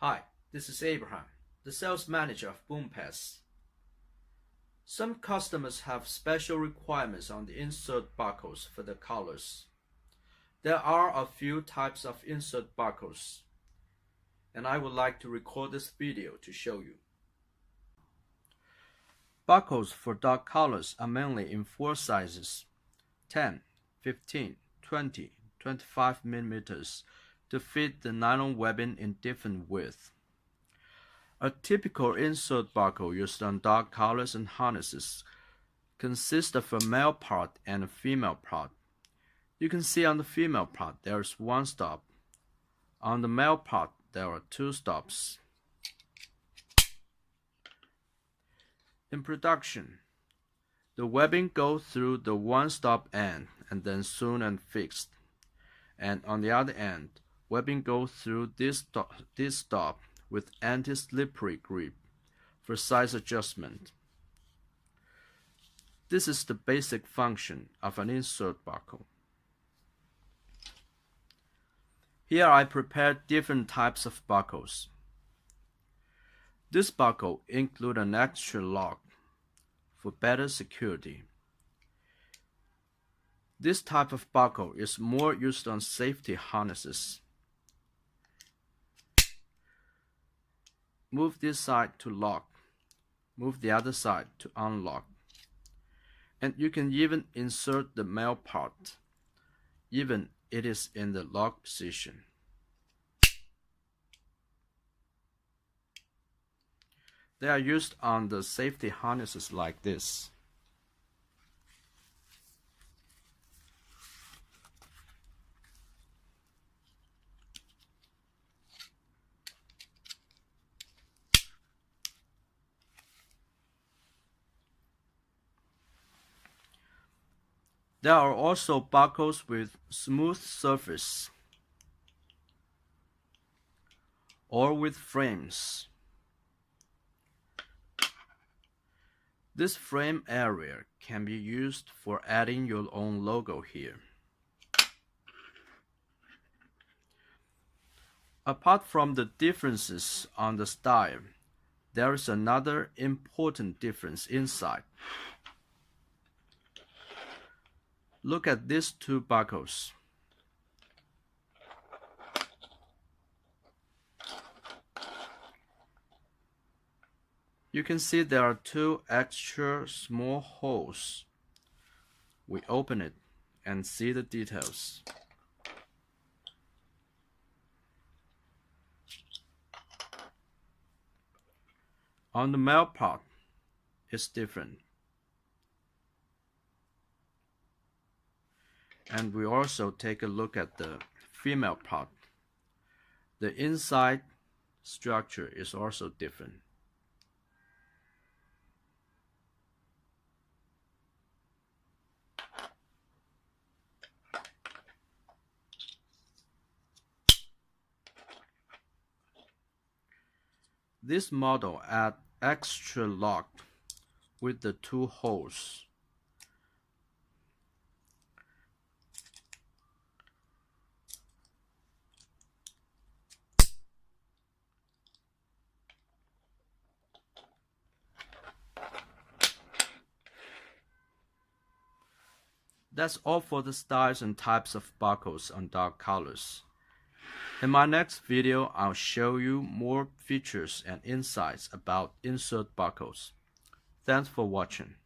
Hi, this is Abraham, the sales manager of BoomPass. Some customers have special requirements on the insert barcodes for the colors. There are a few types of insert barcodes, and I would like to record this video to show you. Barcodes for dark colors are mainly in four sizes: 10, 15, 20, 25 mm to fit the nylon webbing in different widths. A typical insert barcode used on dark colors and harnesses consists of a male part and a female part. You can see on the female part there is one stop. On the male part there are two stops. In production, the webbing goes through the one-stop end and then sewn and fixed. And on the other end, webbing goes through this stop with anti-slippery grip for size adjustment. This is the basic function of an insert barcode. Here I prepared different types of barcodes. This barcode includes an extra lock for better security. This type of barcode is more used on safety harnesses. Move this side to lock, move the other side to unlock. And you can even insert the male part, even it is in the lock position. They are used on the safety harnesses like this. There are also barcodes with smooth surface or with frames. This frame area can be used for adding your own logo here. Apart from the differences on the style, there is another important difference inside. Look at these two barcodes. You can see there are two extra small holes. We open it and see the details. On the male part, it's different. And we also take a look at the female part. The inside structure is also different. This model adds extra lock with the two holes. That's all for the styles and types of barcodes on dark colors. In my next video, I'll show you more features and insights about insert barcodes. Thanks for watching.